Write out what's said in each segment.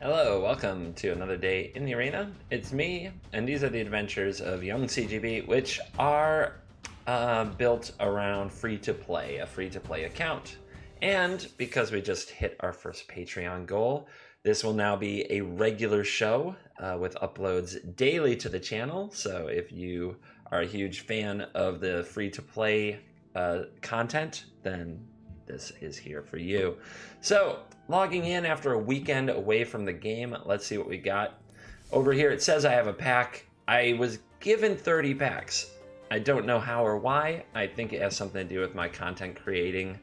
Hello, welcome to another day in the arena. It's me, and these are the adventures of young CGB, which are built around free-to-play, a free-to-play account. And because we just hit our first Patreon goal, this will now be a regular show with uploads daily to the channel. So if you are a huge fan of the free-to-play content, then this is here for you. So, logging in after a weekend away from the game, let's see what we got. Over here it says I have a pack. I was given 30 packs. I don't know how or why. I think it has something to do with my content creating.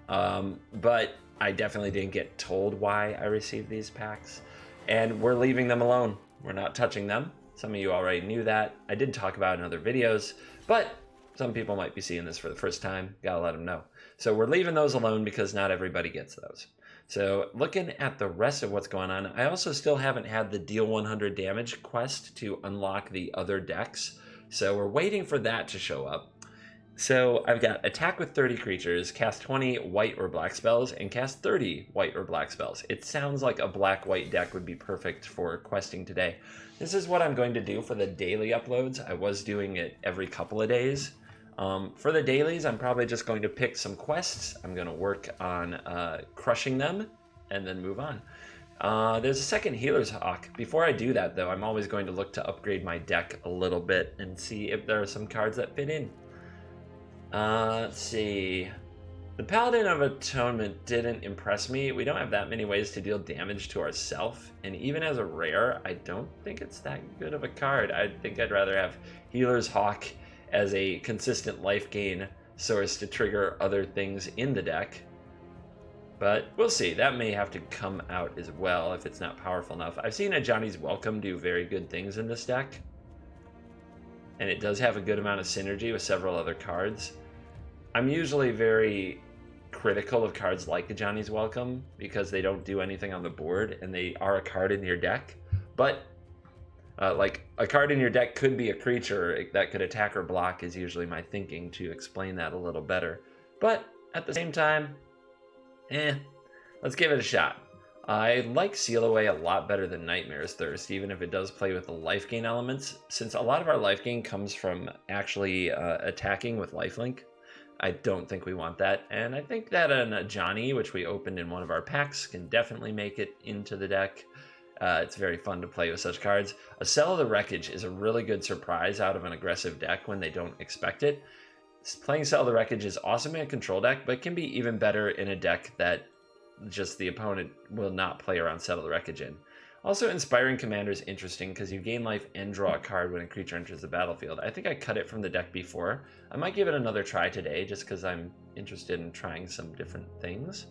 But I definitely didn't get told why I received these packs. And we're leaving them alone. We're not touching them. Some of you already knew that. I did talk about it in other videos, but some people might be seeing this for the first time. Gotta let them know. So we're leaving those alone because not everybody gets those. So looking at the rest of what's going on, I also still haven't had the deal 100 damage quest to unlock the other decks. So we're waiting for that to show up. So I've got attack with 30 creatures, cast 20 white or black spells, and cast 30 white or black spells. It sounds like a black-white deck would be perfect for questing today. This is what I'm going to do for the daily uploads. I was doing it every couple of days. For the dailies, I'm probably just going to pick some quests. I'm going to work on crushing them and then move on. There's a second Healer's Hawk. Before I do that, though, I'm always going to look to upgrade my deck a little bit and see if there are some cards that fit in. Let's see. The Paladin of Atonement didn't impress me. We don't have that many ways to deal damage to ourselves, and even as a rare, I don't think it's that good of a card. I think I'd rather have Healer's Hawk as a consistent life gain source to trigger other things in the deck. But we'll see. That may have to come out as well if it's not powerful enough. I've seen Ajani's Welcome do very good things in this deck. And it does have a good amount of synergy with several other cards. I'm usually very critical of cards like Ajani's Welcome because they don't do anything on the board and they are a card in your deck. But like a card in your deck could be a creature that could attack or block is usually my thinking to explain that a little better. But at the same time, let's give it a shot. I like Seal Away a lot better than Nightmare's Thirst, even if it does play with the life gain elements, since a lot of our life gain comes from actually attacking with lifelink. I don't think we want that, and I think that an Ajani, which we opened in one of our packs, can definitely make it into the deck. It's very fun to play with such cards. A Settle the Wreckage is a really good surprise out of an aggressive deck when they don't expect it. Playing Settle the Wreckage is awesome in a control deck, but can be even better in a deck that just the opponent will not play around Settle the Wreckage in. Also, Inspiring Commander is interesting because you gain life and draw a card when a creature enters the battlefield. I think I cut it from the deck before. I might give it another try today just because I'm interested in trying some different things.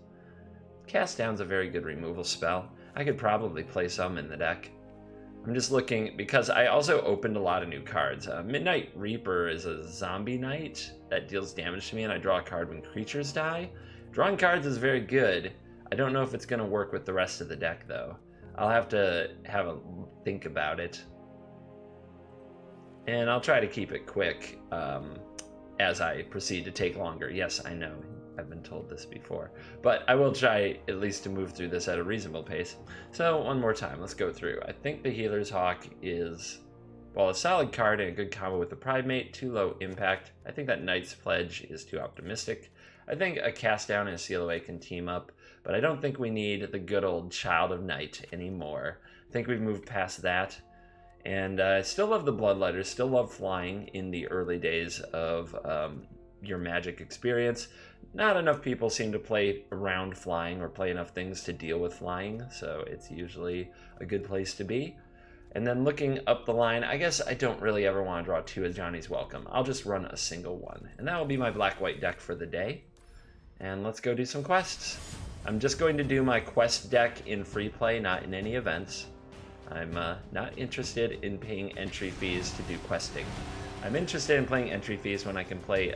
Cast Down's a very good removal spell. I could probably play some in the deck. I'm just looking, because I also opened a lot of new cards. Midnight Reaper is a zombie knight that deals damage to me, and I draw a card when creatures die. Drawing cards is very good. I don't know if it's going to work with the rest of the deck, though. I'll have to have a think about it. And I'll try to keep it quick as I proceed to take longer. Yes, I know. I've been told this before, but I will try at least to move through this at a reasonable pace. So one more time, let's go through. I think the Healer's Hawk is, well, a solid card and a good combo with the Pridemate, too low impact. I think that Knight's Pledge is too optimistic. I think a Cast Down and a Seal Away can team up, but I don't think we need the good old Child of Night anymore. I think we've moved past that. And I still love the Bloodletter, still love flying in the early days of your Magic experience. Not enough people seem to play around flying or play enough things to deal with flying, so it's usually a good place to be. And then looking up the line, I guess I don't really ever want to draw two Ajani's Welcome. I'll just run a single one, and that will be my black-white deck for the day. And let's go do some quests. I'm just going to do my quest deck in free play, not in any events. I'm not interested in paying entry fees to do questing. I'm interested in playing entry fees when I can play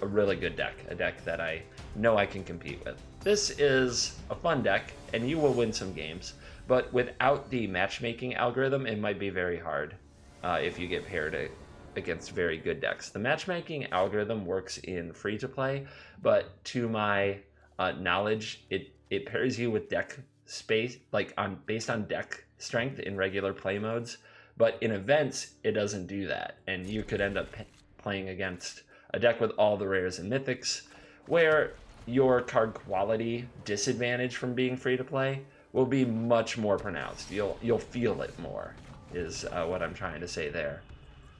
a really good deck, a deck that I know I can compete with. This is a fun deck, and you will win some games, but without the matchmaking algorithm, it might be very hard if you get paired against very good decks. The matchmaking algorithm works in free-to-play, but to my knowledge, it pairs you with deck space, like based on deck strength in regular play modes, but in events it doesn't do that, and you could end up playing against a deck with all the rares and mythics, where your card quality disadvantage from being free to play will be much more pronounced. You'll feel it more, is what I'm trying to say there.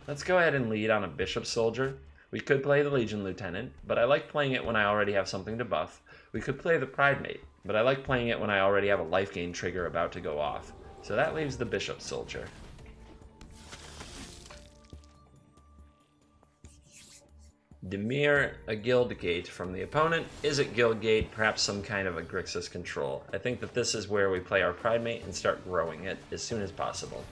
Let's go ahead and lead on a Bishop Soldier. We could play the Legion Lieutenant, but I like playing it when I already have something to buff. We could play the Pridemate, but I like playing it when I already have a life gain trigger about to go off. So that leaves the Bishop Soldier. Dimir, a Guild Gate from the opponent. Is it Guild Gate? Perhaps some kind of a Grixis control. I think that this is where we play our Pridemate and start growing it as soon as possible.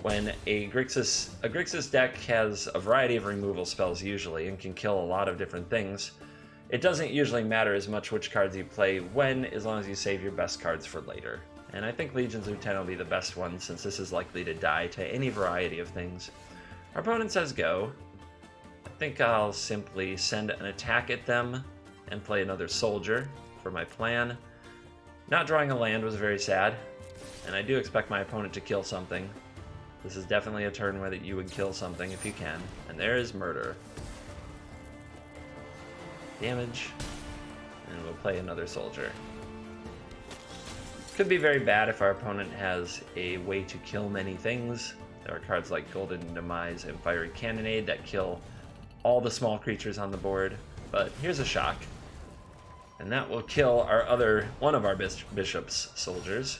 When a Grixis deck has a variety of removal spells usually and can kill a lot of different things, it doesn't usually matter as much which cards you play when, as long as you save your best cards for later. And I think Legion's Lieutenant will be the best one, since this is likely to die to any variety of things. Our opponent says go. I think I'll simply send an attack at them and play another soldier for my plan. Not drawing a land was very sad, and I do expect my opponent to kill something. This is definitely a turn where that you would kill something if you can, and there is murder. Damage, and we'll play another soldier. Could be very bad if our opponent has a way to kill many things. There are cards like Golden Demise and Fiery Cannonade that kill all the small creatures on the board, but here's a shock. And that will kill one of our Bishop's soldiers.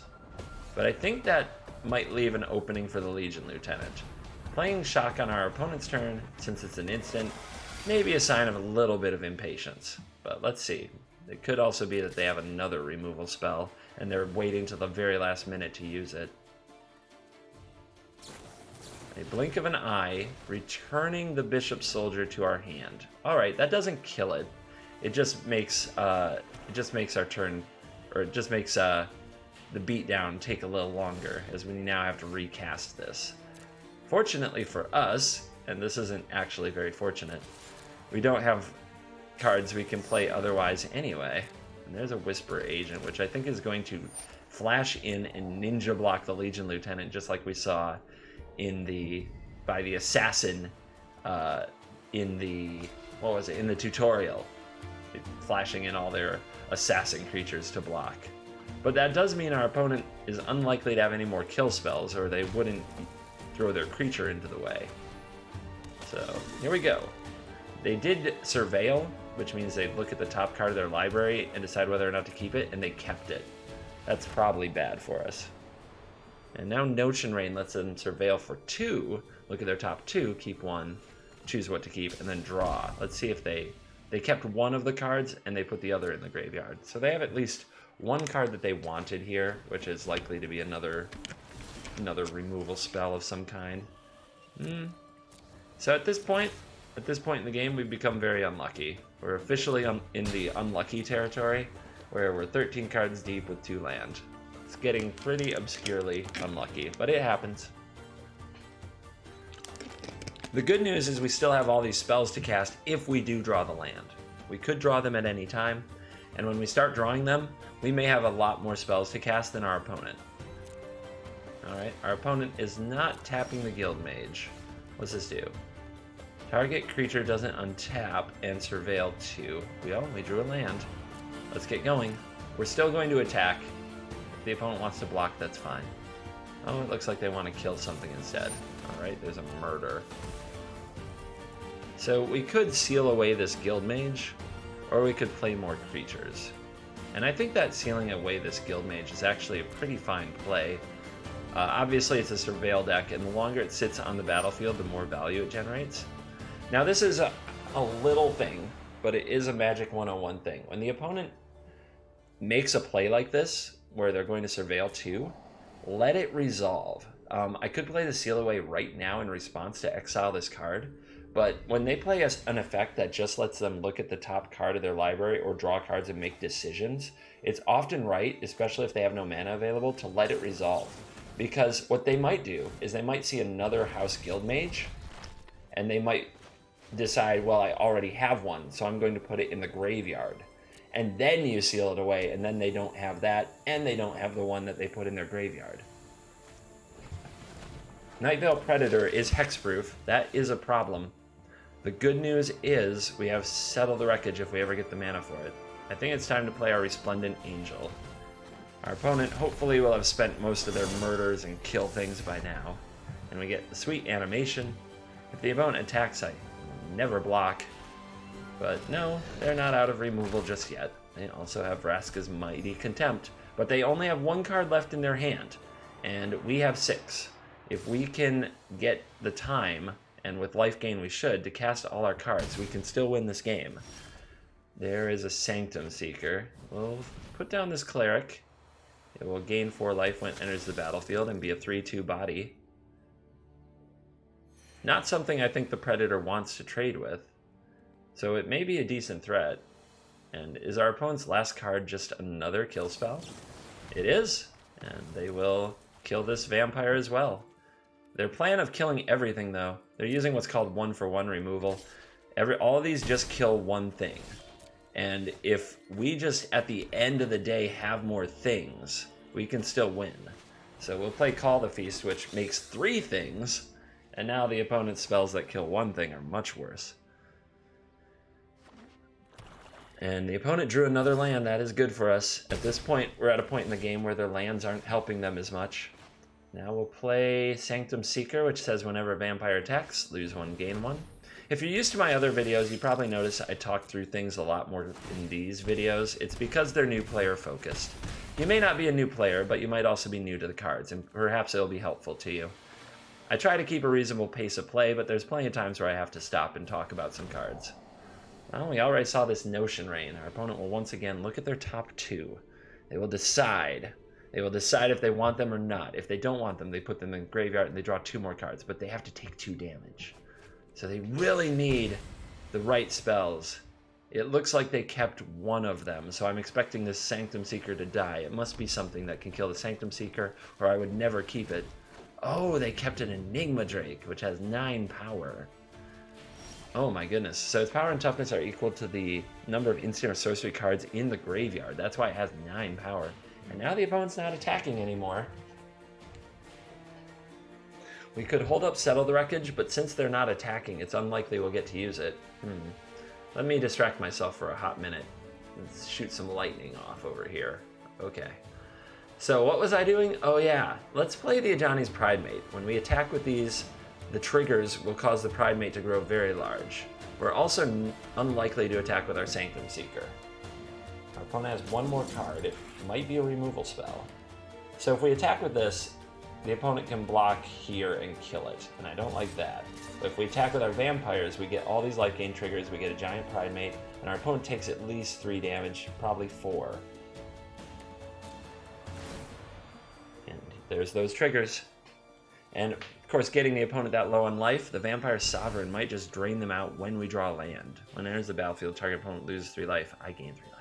But I think that might leave an opening for the Legion Lieutenant. Playing shock on our opponent's turn, since it's an instant, may be a sign of a little bit of impatience. But let's see. It could also be that they have another removal spell, and they're waiting till the very last minute to use it. A blink of an eye, returning the Bishop Soldier to our hand. Alright, that doesn't kill it. It just makes our turn, or it just makes the beatdown take a little longer, as we now have to recast this. Fortunately for us, and this isn't actually very fortunate, we don't have cards we can play otherwise anyway. And there's a Whisper Agent, which I think is going to flash in and ninja block the Legion Lieutenant, just like we saw by the assassin in the tutorial, flashing in all their assassin creatures to block. But that does mean our opponent is unlikely to have any more kill spells, or they wouldn't throw their creature into the way. So here we go. They did Surveil, which means they look at the top card of their library and decide whether or not to keep it, and they kept it. That's probably bad for us. And now Notion Rain lets them Surveil for 2, look at their top 2, keep 1, choose what to keep, and then draw. Let's see if they kept one of the cards and they put the other in the graveyard. So they have at least one card that they wanted here, which is likely to be another removal spell of some kind. So at this point in the game, we've become very unlucky. We're officially in the unlucky territory, where we're 13 cards deep with 2 land. It's getting pretty obscurely unlucky, but it happens. The good news is we still have all these spells to cast if we do draw the land. We could draw them at any time, and when we start drawing them, we may have a lot more spells to cast than our opponent. Alright, our opponent is not tapping the Guild Mage. What's this do? Target creature doesn't untap and Surveil 2. We drew a land. Let's get going. We're still going to attack. If the opponent wants to block, that's fine. Oh, it looks like they want to kill something instead. Alright, there's a murder. So we could seal away this Guild Mage, or we could play more creatures. And I think that sealing away this Guild Mage is actually a pretty fine play. Obviously it's a Surveil deck, and the longer it sits on the battlefield, the more value it generates. Now this is a little thing, but it is a Magic 101 thing. When the opponent makes a play like this, where they're going to Surveil 2, let it resolve. I could play the Seal Away right now in response to exile this card, but when they play an effect that just lets them look at the top card of their library or draw cards and make decisions, it's often right, especially if they have no mana available, to let it resolve. Because what they might do is they might see another House Guild Mage, and they might decide, well, I already have one, so I'm going to put it in the graveyard. and then you seal it away, and then they don't have that, and they don't have the one that they put in their graveyard. Nightveil Predator is hexproof. That is a problem. The good news is we have Settle the Wreckage if we ever get the mana for it. I think it's time to play our Resplendent Angel. Our opponent hopefully will have spent most of their murders and kill things by now. And we get the sweet animation. If the opponent attacks, I never block. But no, they're not out of removal just yet. They also have Vraska's Mighty Contempt, but they only have one card left in their hand, and we have 6. If we can get the time, and with life gain we should, to cast all our cards, we can still win this game. There is a Sanctum Seeker. We'll put down this Cleric. It will gain 4 life when it enters the battlefield and be a 3/2 body. Not something I think the Predator wants to trade with. So it may be a decent threat. And is our opponent's last card just another kill spell? It is. And they will kill this vampire as well. Their plan of killing everything, though, they're using what's called 1-for-1 removal. All of these just kill one thing. And if we just, at the end of the day, have more things, we can still win. So we'll play Call the Feast, which makes 3 things. And now the opponent's spells that kill one thing are much worse. And the opponent drew another land. That is good for us. At this point, we're at a point in the game where their lands aren't helping them as much. Now we'll play Sanctum Seeker, which says whenever a vampire attacks, lose 1, gain 1. If you're used to my other videos, you probably notice I talk through things a lot more in these videos. It's because they're new player focused. You may not be a new player, but you might also be new to the cards, and perhaps it'll be helpful to you. I try to keep a reasonable pace of play, but there's plenty of times where I have to stop and talk about some cards. Well, we already saw this Notion Rain. Our opponent will once again look at their top 2. They will decide. They will decide if they want them or not. If they don't want them, they put them in the graveyard and they draw 2 more cards, but they have to take 2 damage. So they really need the right spells. It looks like they kept one of them, so I'm expecting this Sanctum Seeker to die. It must be something that can kill the Sanctum Seeker, or I would never keep it. Oh, they kept an Enigma Drake, which has 9 power. Oh my goodness. So its power and toughness are equal to the number of instant or sorcery cards in the graveyard. That's why it has 9 power. And now the opponent's not attacking anymore. We could hold up Settle the Wreckage, but since they're not attacking, it's unlikely we'll get to use it. Let me distract myself for a hot minute. Let's shoot some lightning off over here. Okay. So what was I doing? Oh yeah, let's play the Ajani's Pridemate. When we attack with these, the triggers will cause the Pridemate to grow very large. We're also unlikely to attack with our Sanctum Seeker. Our opponent has 1 more card. It might be a removal spell. So if we attack with this, the opponent can block here and kill it, and I don't like that. But if we attack with our vampires, we get all these life gain triggers, we get a giant Pridemate, and our opponent takes at least 3 damage, probably 4. And there's those triggers. And of course, getting the opponent that low on life, the Vampire Sovereign might just drain them out when we draw land. When it enters the battlefield, target opponent loses 3 life, I gain 3 life.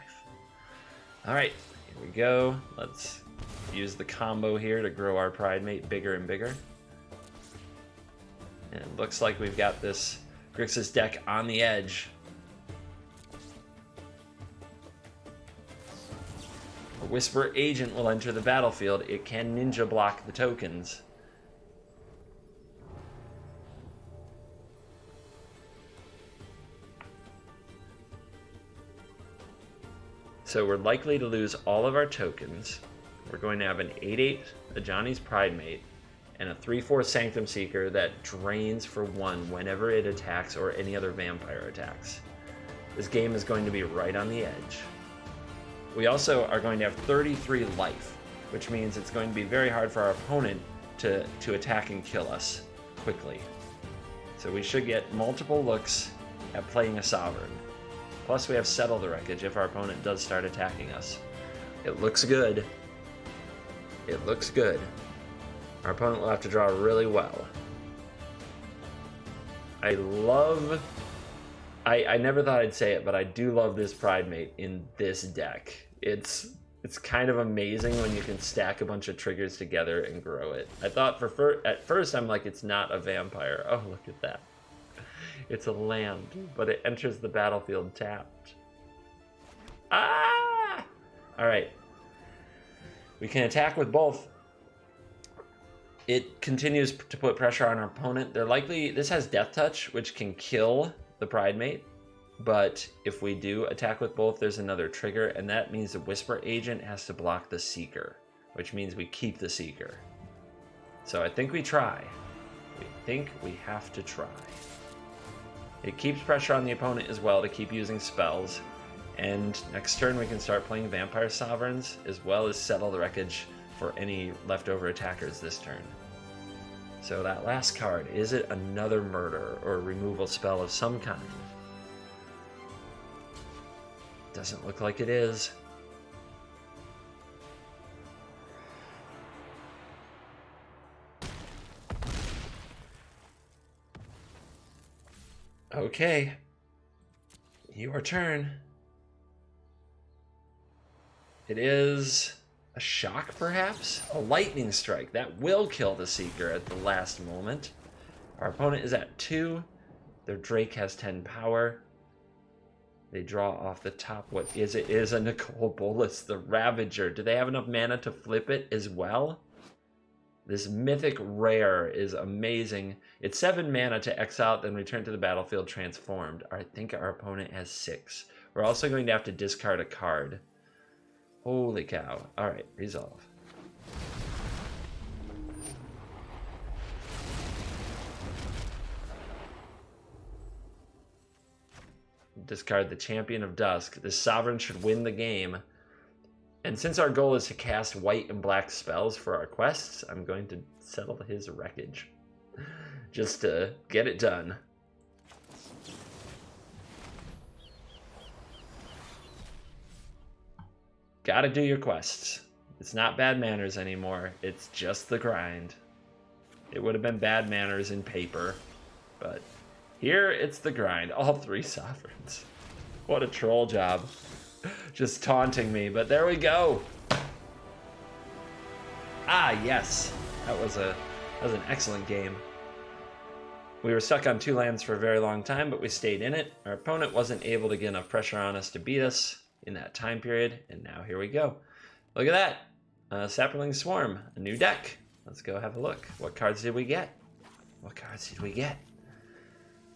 Alright, here we go. Let's use the combo here to grow our Pridemate bigger and bigger. And it looks like we've got this Grixis deck on the edge. A Whisper Agent will enter the battlefield. It can ninja block the tokens. So we're likely to lose all of our tokens. We're going to have an 8/8 Ajani's Pridemate and a 3/4 Sanctum Seeker that drains for 1 whenever it attacks or any other vampire attacks. This game is going to be right on the edge. We also are going to have 33 life, which means it's going to be very hard for our opponent to attack and kill us quickly. So we should get multiple looks at playing a Sovereign. Plus we have Settle the Wreckage if our opponent does start attacking us. It looks good. It looks good. Our opponent will have to draw really well. I never thought I'd say it, but I do love this Pridemate in this deck. It's kind of amazing when you can stack a bunch of triggers together and grow it. I thought at first I'm like, it's not a vampire. Oh, look at that. It's a land, but it enters the battlefield tapped. Ah! Alright. We can attack with both. It continues to put pressure on our opponent. They're likely... This has Death Touch, which can kill the Pridemate. But if we do attack with both, there's another trigger, and that means the Whisper Agent has to block the Seeker, which means we keep the Seeker. So I think we try. We think we have to try. It keeps pressure on the opponent as well to keep using spells. And next turn we can start playing Vampire Sovereigns, as well as Settle the Wreckage for any leftover attackers this turn. So that last card, is it another murder or removal spell of some kind? Doesn't look like it is. Okay. Your turn. It is a shock, perhaps? A lightning strike. That will kill the Seeker at the last moment. Our opponent is at 2. Their Drake has 10 power. They draw off the top. What is it? It is a Nicole Bolas, the Ravager. Do they have enough mana to flip it as well? This mythic rare is amazing. It's 7 mana to exile, then return to the battlefield transformed. I think our opponent has 6. We're also going to have to discard a card. Holy cow. Alright, resolve. Discard the Champion of Dusk. This Sovereign should win the game. And since our goal is to cast white and black spells for our quests, I'm going to settle his wreckage. Just to get it done. Gotta do your quests. It's not bad manners anymore. It's just the grind. It would have been bad manners in paper, but here it's the grind. All 3 sovereigns. What a troll job. Just taunting me, but there we go. Ah, yes. That was an excellent game. We were stuck on 2 lands for a very long time, but we stayed in it. Our opponent wasn't able to get enough pressure on us to beat us in that time period, and now here we go. Look at that. Sapperling Swarm, a new deck. Let's go have a look. What cards did we get? What cards did we get?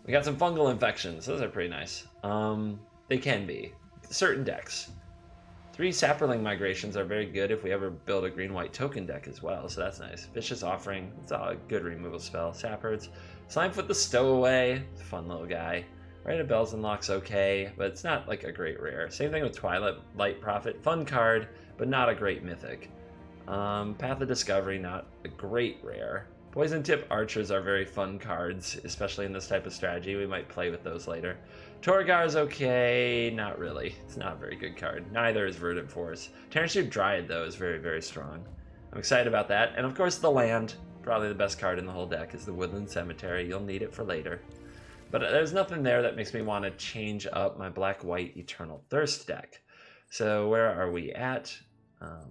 We got some fungal infections. Those are pretty nice. They can be. Certain decks. 3 Sapperling migrations are very good if we ever build a green-white token deck as well, so that's nice. Vicious Offering, it's all a good removal spell. Sapperds. Slimefoot the Stowaway, fun little guy. Rite of Bells Unlock's okay, but it's not like a great rare. Same thing with Twilight Light Prophet, fun card, but not a great mythic. Path of Discovery, not a great rare. Poison Tip Archers are very fun cards, especially in this type of strategy. We might play with those later. Torgar's okay, not really. It's not a very good card. Neither is Verdant Force. Terran-Shaped Dryad, though, is very, very strong. I'm excited about that. And of course, the land. Probably the best card in the whole deck is the Woodland Cemetery. You'll need it for later. But there's nothing there that makes me want to change up my Black-White Eternal Thirst deck. So where are we at?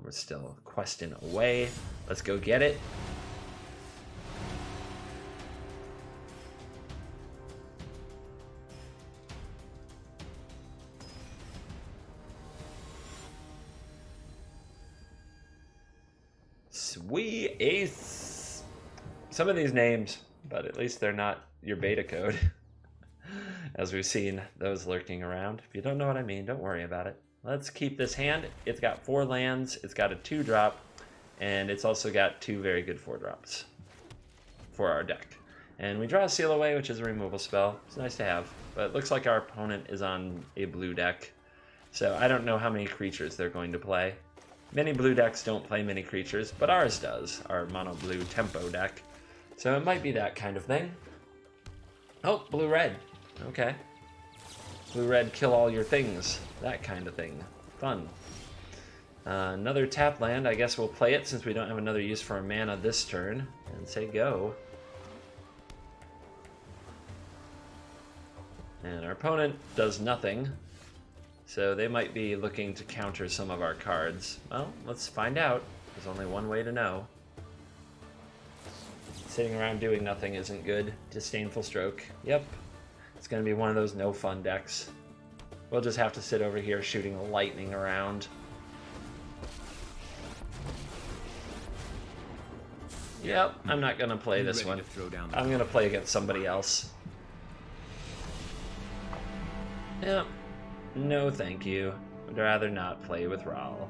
We're still questing away. Let's go get it. Sweet Ace. Some of these names, but at least they're not your beta code. As we've seen those lurking around. If you don't know what I mean, don't worry about it. Let's keep this hand. It's got 4 lands, it's got a 2-drop, and it's also got 2 very good 4-drops for our deck. And we draw a Seal Away, which is a removal spell. It's nice to have, but it looks like our opponent is on a blue deck. So I don't know how many creatures they're going to play. Many blue decks don't play many creatures, but ours does, our mono blue tempo deck. So it might be that kind of thing. Oh, blue-red. Okay. Blue-red, kill all your things. That kind of thing. Fun. Another tap land. I guess we'll play it since we don't have another use for our mana this turn. And say go. And our opponent does nothing. So they might be looking to counter some of our cards. Well, let's find out. There's only one way to know. Sitting around doing nothing isn't good. Disdainful Stroke. Yep. It's going to be one of those no fun decks. We'll just have to sit over here shooting lightning around. Yep, I'm not gonna play this one. I'm gonna play against somebody else. Yep. No thank you. Would rather not play with Raul.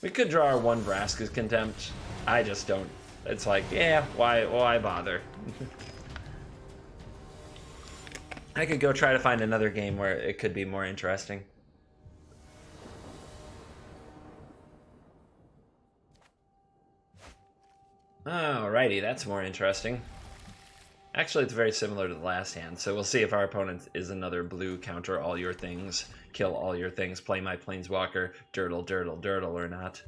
We could draw our one Vraska's Contempt. I just don't. It's like, yeah, why bother? I could go try to find another game where it could be more interesting. Alrighty, that's more interesting. Actually, it's very similar to the last hand, so we'll see if our opponent is another blue counter all your things, kill all your things, play my planeswalker, dirtle, dirtle, dirtle, or not.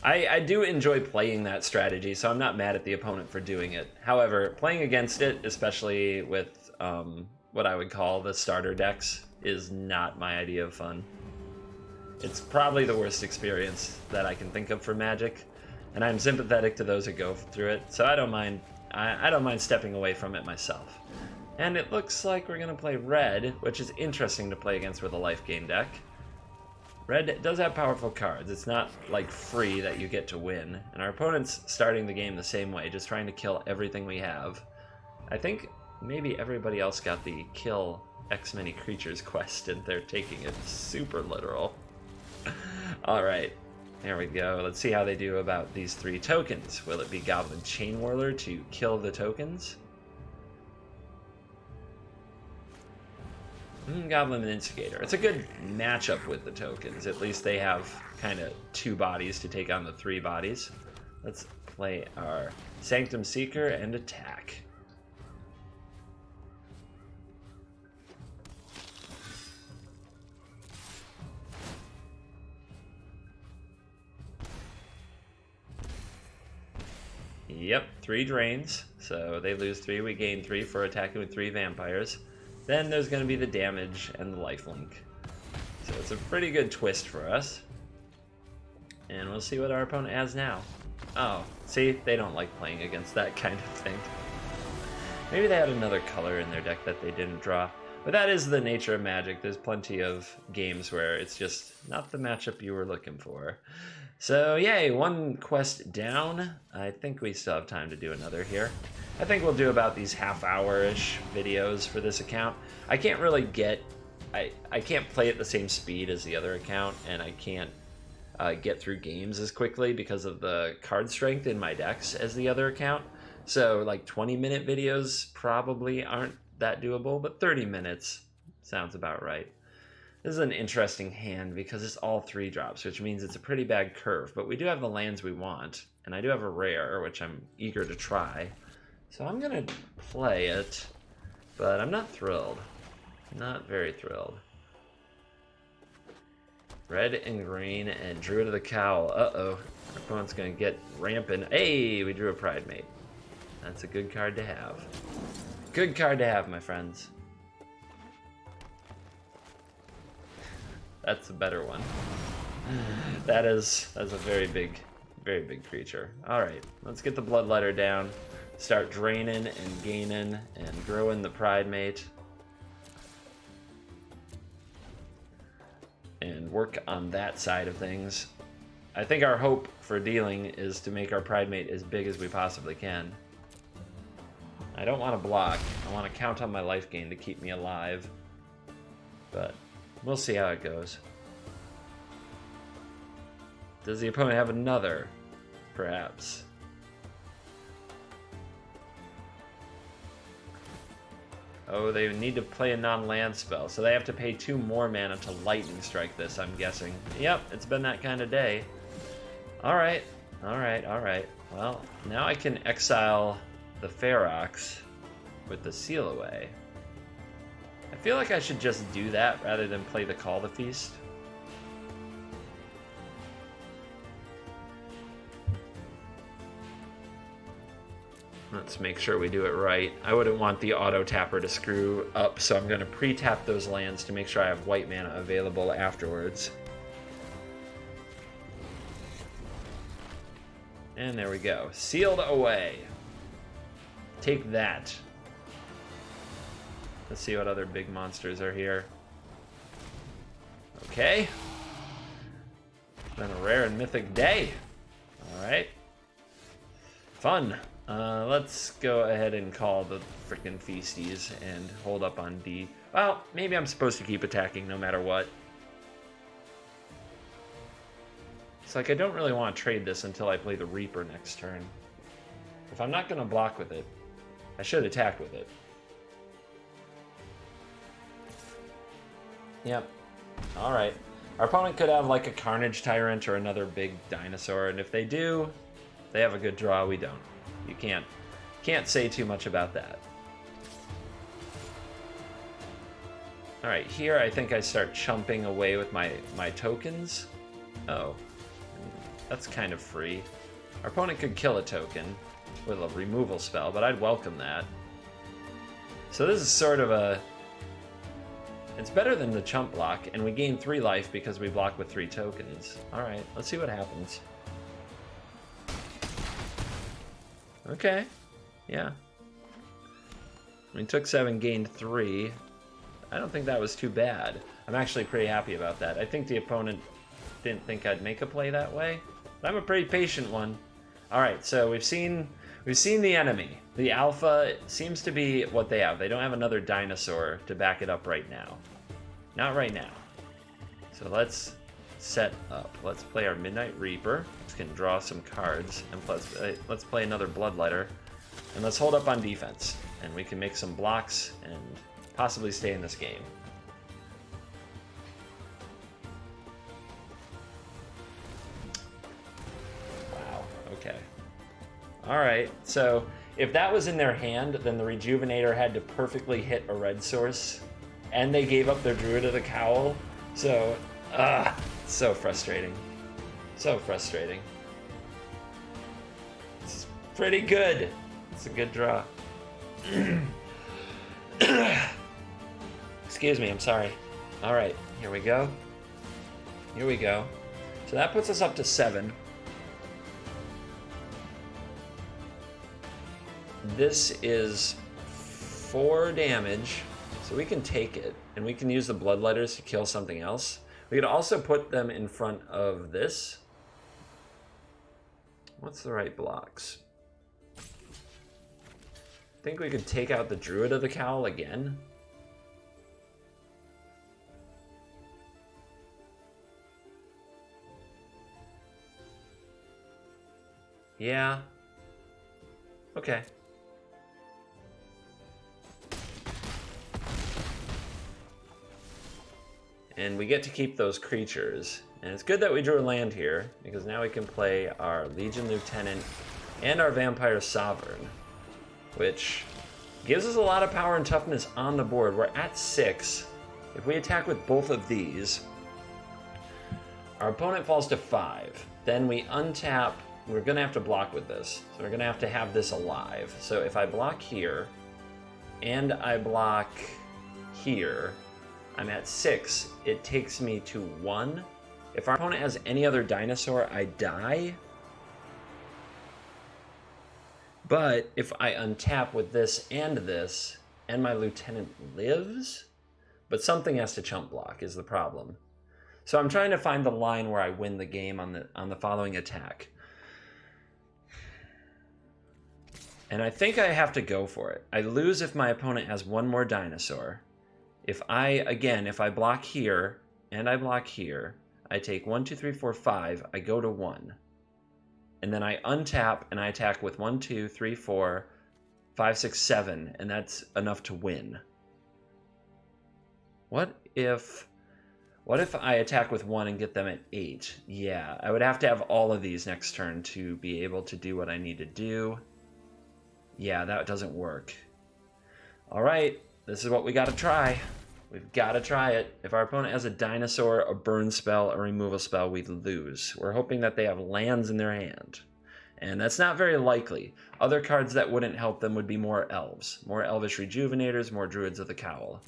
I do enjoy playing that strategy, so I'm not mad at the opponent for doing it. However, playing against it, especially with what I would call the starter decks, is not my idea of fun. It's probably the worst experience that I can think of for Magic, and I'm sympathetic to those who go through it, so I don't mind. I don't mind stepping away from it myself. And it looks like we're gonna play red, which is interesting to play against with a life gain deck. Red does have powerful cards. It's not like free that you get to win. And our opponent's starting the game the same way, just trying to kill everything we have. I think maybe everybody else got the kill X many creatures quest and they're taking it super literal. Alright, there we go. Let's see how they do about these 3 tokens. Will it be Goblin Chain Whirler to kill the tokens? Goblin Instigator. It's a good matchup with the tokens. At least they have kind of 2 bodies to take on the 3 bodies. Let's play our Sanctum Seeker and attack. Yep, 3 drains. So they lose 3, we gain 3 for attacking with 3 vampires. Then there's going to be the damage and the lifelink. So it's a pretty good twist for us. And we'll see what our opponent has now. Oh, see? They don't like playing against that kind of thing. Maybe they had another color in their deck that they didn't draw. But that is the nature of Magic. There's plenty of games where it's just not the matchup you were looking for. So yay, 1 quest down. I think we still have time to do another here. I think we'll do about these half-hour-ish videos for this account. I can't really get... I can't play at the same speed as the other account, and I can't get through games as quickly because of the card strength in my decks as the other account. So like 20-minute videos probably aren't that doable, but 30 minutes sounds about right. This is an interesting hand because it's all 3 drops, which means it's a pretty bad curve, but we do have the lands we want, and I do have a rare, which I'm eager to try. So I'm gonna play it, but I'm not thrilled. Not very thrilled. Red and green and Druid of the Cowl. Uh-oh. Our opponent's gonna get rampant. Hey, we drew a Pridemate. That's a good card to have. Good card to have, my friends. That's a better one. That's a very big creature. Alright, let's get the Bloodletter down. Start draining and gaining and growing the Pridemate. And work on that side of things. I think our hope for dealing is to make our Pridemate as big as we possibly can. I don't want to block. I want to count on my life gain to keep me alive. But we'll see how it goes. Does the opponent have another? Perhaps. Oh, they need to play a non-land spell, so they have to pay 2 more mana to lightning strike this, I'm guessing. Yep, it's been that kind of day. Alright, alright, alright. Well, now I can exile the Ferox with the Seal Away. I feel like I should just do that rather than play the Call the Feast. Let's make sure we do it right. I wouldn't want the auto tapper to screw up, so I'm going to pre-tap those lands to make sure I have white mana available afterwards. And there we go. Sealed away. Take that. Let's see what other big monsters are here. Okay. Been a rare and mythic day. Alright. Fun. Let's go ahead and call the frickin' feasties and hold up on D. Well, maybe I'm supposed to keep attacking no matter what. It's like I don't really want to trade this until I play the Reaper next turn. If I'm not going to block with it, I should attack with it. Yep. Alright. Our opponent could have like a Carnage Tyrant or another big dinosaur, and if they do, they have a good draw. We don't. You can't say too much about that. Alright, here I think I start chumping away with my tokens. Oh. That's kind of free. Our opponent could kill a token with a removal spell, but I'd welcome that. So this is sort of a... It's better than the chump block, and we gain 3 life because we block with 3 tokens. Alright, let's see what happens. Okay. Yeah. We took 7, gained 3. I don't think that was too bad. I'm actually pretty happy about that. I think the opponent didn't think I'd make a play that way. But I'm a pretty patient one. Alright, so we've seen the enemy. The alpha seems to be what they have. They don't have another dinosaur to back it up right now. Not right now. So let's set up. Let's play our Midnight Reaper. We can draw some cards, and let's play another Bloodletter. And let's hold up on defense. And we can make some blocks and possibly stay in this game. Wow, okay. Alright, so if that was in their hand, then the Rejuvenator had to perfectly hit a red source, and they gave up their Druid of the Cowl, so, so frustrating. So frustrating. It's pretty good. It's a good draw. Excuse me, I'm sorry. Alright, here we go. Here we go. So that puts us up to 7. This is 4 damage, so we can take it, and we can use the Bloodletters to kill something else. We could also put them in front of this. What's the right blocks? I think we could take out the Druid of the Cowl again. Yeah. Okay. And we get to keep those creatures. And it's good that we drew a land here, because now we can play our Legion Lieutenant and our Vampire Sovereign, which gives us a lot of power and toughness on the board. We're at 6. If we attack with both of these, our opponent falls to 5. Then we untap. We're going to have to block with this. So we're going to have this alive. So if I block here, and I block here, I'm at 6. It takes me to 1. If our opponent has any other dinosaur, I die. But if I untap with this, and my lieutenant lives, but something has to chump block is the problem. So I'm trying to find the line where I win the game on the following attack. And I think I have to go for it. I lose if my opponent has one more dinosaur. If I block here, and I block here, I take 1, 2, 3, 4, 5, I go to 1. And then I untap and I attack with 1, 2, 3, 4, 5, 6, 7, and that's enough to win. What if I attack with 1 and get them at 8? Yeah, I would have to have all of these next turn to be able to do what I need to do. Yeah, that doesn't work. Alright, this is what we gotta try. We've gotta try it. If our opponent has a dinosaur, a burn spell, a removal spell, we lose. We're hoping that they have lands in their hand. And that's not very likely. Other cards that wouldn't help them would be more elves. More elvish rejuvenators, more druids of the cowl.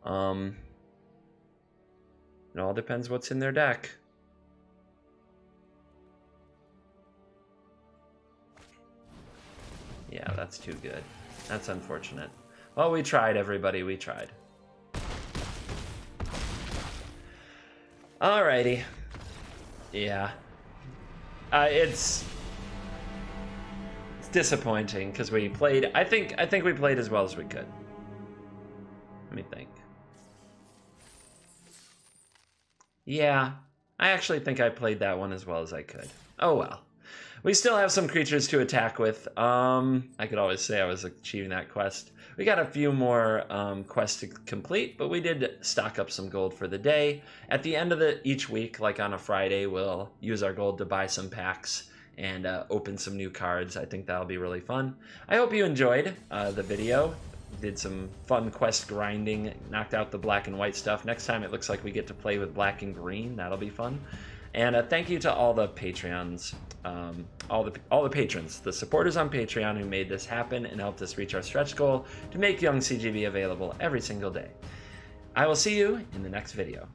It all depends what's in their deck. Yeah, that's too good. That's unfortunate. Well, we tried, everybody. We tried. Alrighty. Yeah. It's disappointing because we played. I think we played as well as we could. Let me think. Yeah, I actually think I played that one as well as I could. Oh well. We still have some creatures to attack with. I could always say I was achieving that quest. We got a few more quests to complete, but we did stock up some gold for the day. At the end of each week, like on a Friday, we'll use our gold to buy some packs and open some new cards. I think that'll be really fun. I hope you enjoyed the video. Did some fun quest grinding, knocked out the black and white stuff. Next time it looks like we get to play with black and green. That'll be fun. And thank you to all the Patreons, all the patrons, the supporters on Patreon who made this happen and helped us reach our stretch goal to make Young CGB available every single day. I will see you in the next video.